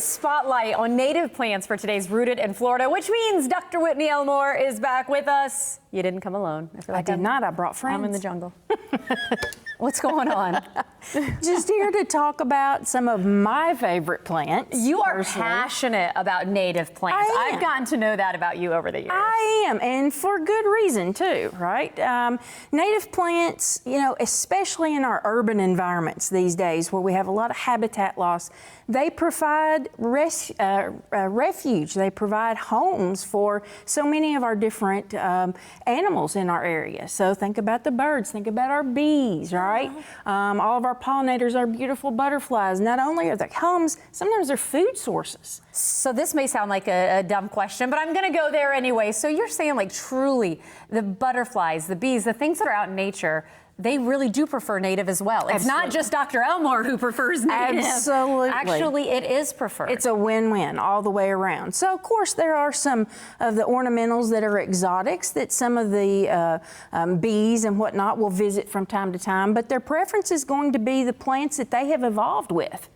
spotlight on native plants for today's Rooted in Florida, which means Dr. Whitney Elmore is back with us. You didn't come alone. I did not. I brought friends. I'm in the jungle. What's going on? Just here to talk about some of my favorite plants. You are passionate about native plants. I've gotten to know that about you over the years. I am, and for good reason too, right? Native plants, you know, especially in our urban environments these days where we have a lot of habitat loss, they provide refuge. They provide homes for so many of our different animals in our area. So think about the birds, think about our bees, right? All of our pollinators are beautiful butterflies. Not only are they homes, sometimes they're food sources. So this may sound like a dumb question, but I'm going to go there anyway. So you're saying, like, truly the butterflies, the bees, the things that are out in nature, they really do prefer native as well. It's not just Dr. Elmore who prefers native. Absolutely. Actually, it is preferred. It's a win-win all the way around. So, of course, there are some of the ornamentals that are exotics that some of the bees and whatnot will visit from time to time, but their preference is going to be the plants that they have evolved with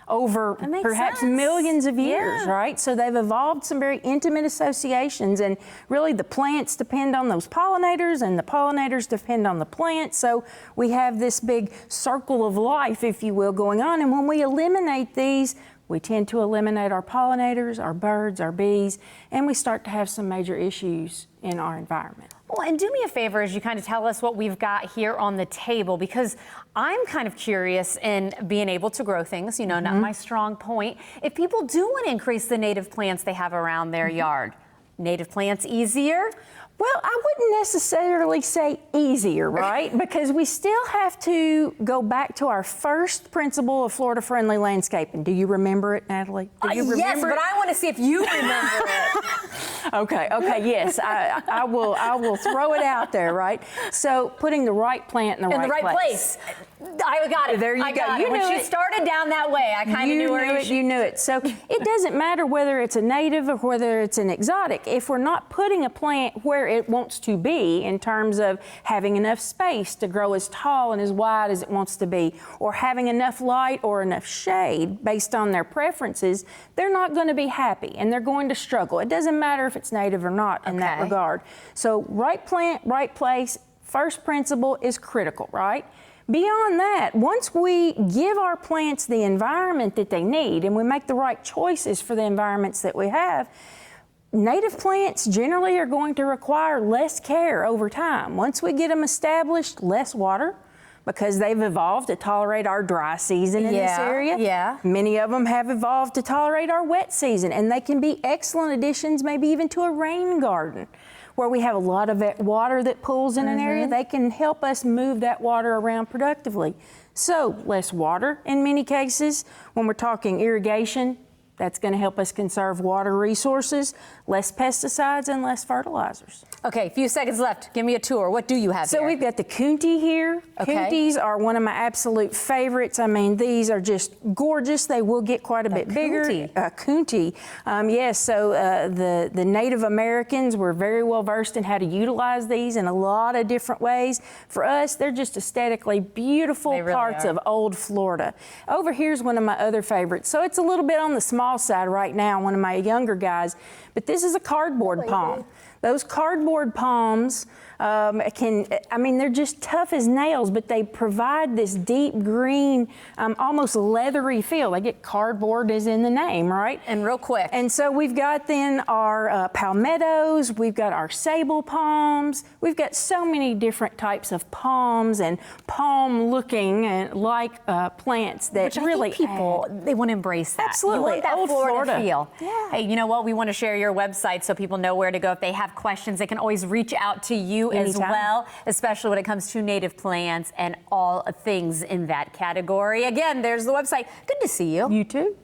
over perhaps millions of years, right? So they've evolved some very intimate associations, and really the plants depend on those pollinators and the pollinators depend on the plants. So we have this big circle of life, if you will, going on. And when we eliminate these, we tend to eliminate our pollinators, our birds, our bees, and we start to have some major issues in our environment. Well, and do me a favor as you kind of tell us what we've got here on the table, because I'm kind of curious in being able to grow things, you know, not my strong point. If people do want to increase the native plants they have around their yard, native plants easier? Well, I wouldn't necessarily say easier, right? Because we still have to go back to our first principle of Florida-friendly landscaping. Do you remember it, Natalie? Do you remember yes, but I want to see if you remember it. Okay, yes, I will throw it out there, right? So putting the right plant in the right place. I got it. There you go. You when you started down that way, I kind of knew where you knew it. So it doesn't matter whether it's a native or whether it's an exotic. If we're not putting a plant where it wants to be in terms of having enough space to grow as tall and as wide as it wants to be, or having enough light or enough shade based on their preferences, they're not going to be happy and they're going to struggle. It doesn't matter if it's native or not in that regard. So right plant, right place, first principle is critical, right? Beyond that, once we give our plants the environment that they need and we make the right choices for the environments that we have, native plants generally are going to require less care over time. Once we get them established, less water, because they've evolved to tolerate our dry season in this area. Many of them have evolved to tolerate our wet season, and they can be excellent additions, maybe even to a rain garden, where we have a lot of water that pools in an area. They can help us move that water around productively. So less water in many cases. When we're talking irrigation, that's going to help us conserve water resources, less pesticides and less fertilizers. Okay, a few seconds left. Give me a tour. What do you have here? So we've got the County here. Counties are one of my absolute favorites. I mean, these are just gorgeous. They will get quite a bit bigger. County. Yes, so the Native Americans were very well versed in how to utilize these in a lot of different ways. For us, they're just aesthetically beautiful parts of old Florida. Over here's one of my other favorites. So it's a little bit on the small side right now, one of my younger guys, but this is a cardboard palm. Those cardboard palms they're just tough as nails, but they provide this deep green, almost leathery feel. They get cardboard as in the name, right? And real quick. And so we've got then our palmettos, we've got our sable palms, we've got so many different types of palms and palm-looking plants that Which really people, they want to embrace that. Absolutely. You want that old Florida feel. Yeah. Hey, you know what? We want to share your website so people know where to go. If they have questions, they can always reach out to you as well, especially when it comes to native plants and all things in that category. Again, there's the website. Good to see you. You too.